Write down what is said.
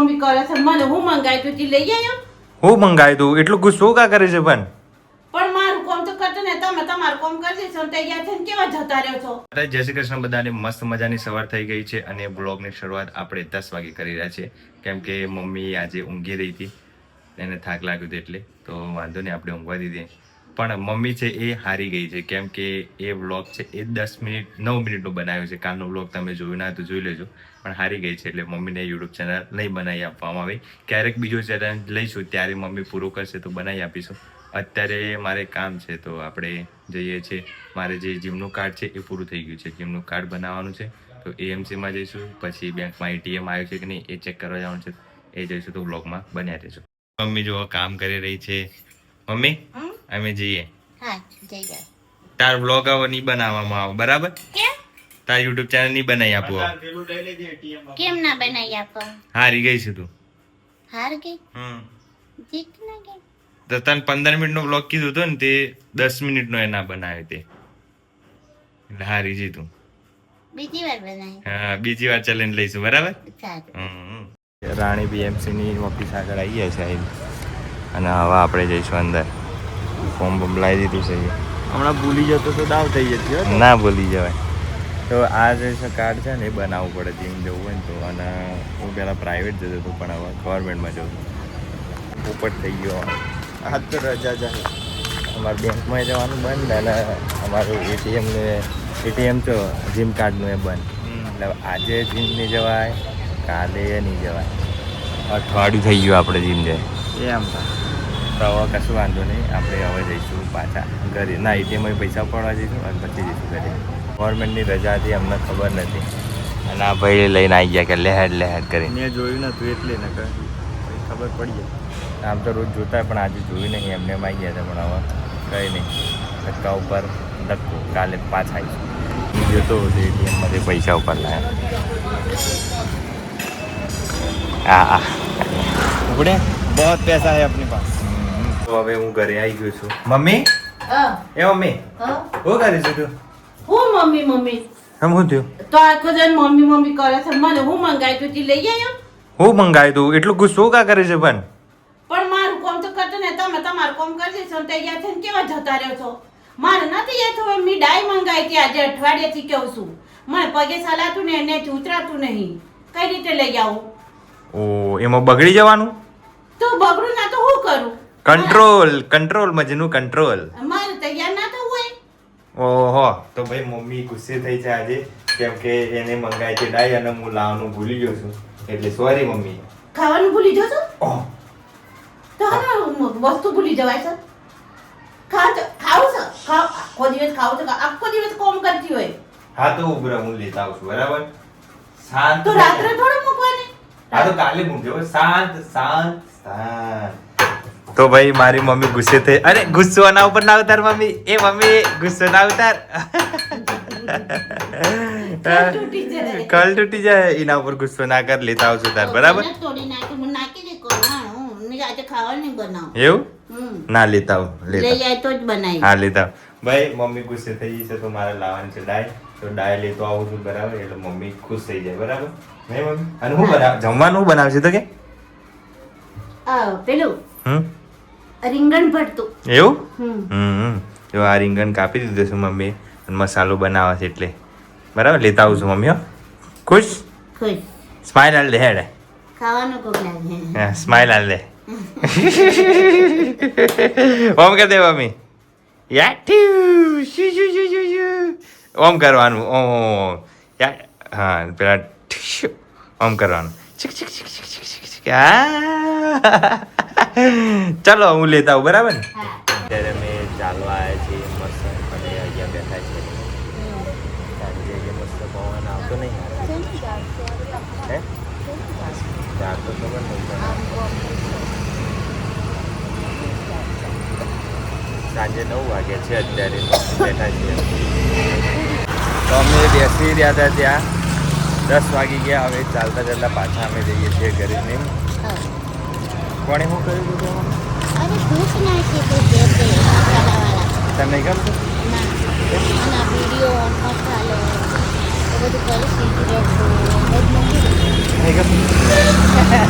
mummy કરે છે મને હું મંગાય તું લઈ આવ્યો હું મંગાવી દઉં એટલું ગુસ્સો કા કરે છે પણ મારું કામ તો કરતો ને તમે તમારું કામ કરી દેશો તૈયાર થઈને કેવા જતા રહ્યો છો અરે જય શ્રી કૃષ્ણ બધાને મસ્ત મજાની સવાર થઈ ગઈ છે અને બ્લોગની શરૂઆત આપણે 10 વાગે કરી રહ્યા છીએ કેમ કે મમ્મી આજે ઊંઘી રહી હતી એને થાક લાગ્યો હતો એટલે તો વાંધો નહીં આપણે ઊંઘવા દીધી પણ મમ્મી છે એ હારી ગઈ છે કેમ કે એ વ્લોગ છે એ 10 મિનિટ 9 મિનિટનો બનાવ્યો છે કાલનો વ્લોગ તમે જોયું ના તો જોઈ લેજો પણ હારી ગઈ છે એટલે મમ્મીને યુટ્યુબ ચેનલ નહીં બનાવી આપવામાં આવી ક્યારેક બીજો ચેનલ લઈશું ત્યારે મમ્મી પૂરું કરશે તો બનાવી આપીશું અત્યારે મારે કામ છે તો આપણે જઈએ છીએ મારે જે જીમનું કાર્ડ છે એ પૂરું થઈ ગયું છે જીમનું કાર્ડ બનાવવાનું છે તો એએમસીમાં જઈશું પછી બેંકમાં એટીએમ આવ્યું છે કે નહીં એ ચેક કરવા જવાનું છે એ જઈશું તો વ્લોગમાં બન્યા રહેશું મમ્મી જો કામ કરી રહી છે મમ્મી અમે જઈએ હા જઈ જાવ તાર વ્લોગ હવે નહીં બનાવવામાં આવે બરાબર કેમ તાર યુટ્યુબ ચેનલ નહીં બનાવી આપું કેમ ના બનાવી આપો હારી ગઈ છે તું હાર ગઈ જીત ના ગઈ તો તને 15 મિનિટનો વ્લોગ કીધું હતું ને તે 10 મિનિટનો એ ના બનાવ્યો તે એટલે હારી જી તું બીજી વાર બનાવી હા બીજી વાર ચેલેન્જ લઈશું બરાબર સારું રાણી બીએમસી ની ઓફિસ આગળ આવી ગયા છે અને હવે આપણે જઈશું અંદર ફોર્મ બમ લાવી દીધું છે હમણાં ભૂલી જતો તો દાવ થઈ જતી ના ભૂલી જવાય તો આ જે કાર્ડ છે ને એ બનાવવું પડે જીમ જવું હોય ને તો અને હું પહેલાં પ્રાઇવેટ જતો હતો પણ હવે ગવર્મેન્ટમાં જવું પોપટ થઈ ગયો આજ તો રજા જાય અમારે બેંકમાં જવાનું બંધ અને અમારું એટીએમ તો જીમ કાર્ડનું એ બંધ એટલે આજે જીમ નહીં જવાય કાલે નહીં જવાય અઠવાડિયું થઈ ગયું આપણે જીમ જાય એમ તો હવે કશું વાંધો નહીં આપણે હવે જઈશું પાછા ઘરે ના એટીએમમાં પૈસા પડવા જઈશું અને પછી જઈશું ઘરે ગવર્મેન્ટની રજા હતી અમને ખબર નથી અને આ ભાઈ લઈને આવી ગયા કે લહેડ કરીને મેં જોયું નતું એટલે ને ખબર પડી જાય આમ તો રોજ જોતા પણ આજે જોયું નહીં એમને એમ આવી ગયા હતા પણ હવે કંઈ નહીં ધક્કા ઉપર ધક્કો કાલે પાછા આવીશું હું જોતો એટીએમમાંથી પૈસા ઉપર લાયા હા ઉપડે બહુ પૈસા હે આપની પાસ તો હવે હું ઘરે આવી ગયો છું મમ્મી એ મમ્મી શું કરીશું તું હું મમ્મી શું થયું તો આખો જણ મમ્મી કરે છે મને હું મંગાય તું લઈ આવ્યો હું મંગાવી દઉં એટલું ગુસ્સો કા કરે છે પણ મારું કામ તો કરતો ને તમે તમારું કામ કરી દેશો તૈયાર થઈને કેવા જતા રહ્યો છો મારે નથી યાદ હવે મેં ડાય મંગાવી હતી આજે અઠવાડિયાથી કહું છું મને પગે સલાતું ને એને ઉતરાતું નહીં કઈ રીતે લઈ આવું ઓ એમાં બગડી જવાનું તો બગડું ના તો હું કરું કંટ્રોલ મજનું કંટ્રોલ મારે તૈયાર ના થવું હોય ઓહો તો ભાઈ મમ્મી ગુસ્સે થઈ છે આજે કેમ કે એને મંગાવી છે ડાય અને હું લાવવાનું ભૂલી ગયો છું એટલે સોરી મમ્મી ખાવાનું ભૂલી જશો ઓહ તો હા વસ્તુ ભૂલી જવાય છે ખાવ છે આખો દિવસ ખાવ છો આખો દિવસ કોમ કરતી હોય હા તો ઉભરા હું લેતા આવું છું બરાબર શાંત તો રાત્રે થોડું મૂકવાની હા તો કાલે મૂકજો શાંત તો ભાઈ મારી મમ્મી ગુસ્સે થઈ અરે ગુસ્સો ના ઉપર ના ઉતાર મમ્મી એ મમ્મી ગુસ્સો ના ઉતાર કલ તૂટી જાય એના ઉપર ગુસ્સો ના કર લેતા આવશું તાર બરાબર તોડી નાખી હું નાખી દે કોણ આજે ખાવાનું બનાવ એવું ના લેતા આવું લઈ જાય તો જ બનાવી હા લેતા ભાઈ મમ્મી ગુસ્સે થઈ જશે તો મારે લાવવાની છે ડાય તો ડાય લેતો આવું છું બરાબર એટલે મમ્મી ખુશ થઈ જાય બરાબર નહીં મમ્મી અને હું જમવાનું બનાવશે તો કે પેલું રીંગણ ભરતું એવું જો આ રીંગણ કાપી દીધું છે મમ્મી અને મસાલો બનાવે છે એટલે બરાબર લેતા આવું છું મમ્મી હો ખુશ સ્માઈલ આલ દે હેડે ખાવાનું કોક લાગે હા સ્માઈલ આલ દે ઓમ કર દે મમ્મી ઓમ કરવાનું ઓમ હા પેલા ઓમ કરવાનું ચાલો હું લેતા આવું બરાબર ને અત્યારે અમે ચાલવા આવ્યા છીએ મસ્ત અને અહીંયા બેઠા છીએ સાંજે મસ્ત પવન આવતો નહીં હે ચાર તો ખબર નહીં સાંજે 9 વાગ્યા છે અત્યારે બેઠા છીએ તો અમે બેસી રહ્યા હતા ત્યાં 10 વાગી ગયા હવે ચાલતા પાછા અમે જઈએ છીએ ઘરે નહીં કોણે શું કર્યું હતું અરે ભૂખ નાખી તો જે તે મસાલાવાળા તને નહીં ગમતું ના વિડીયો મસાલો એ બધું કરી શીખી રહ્યો નહીં ગમતું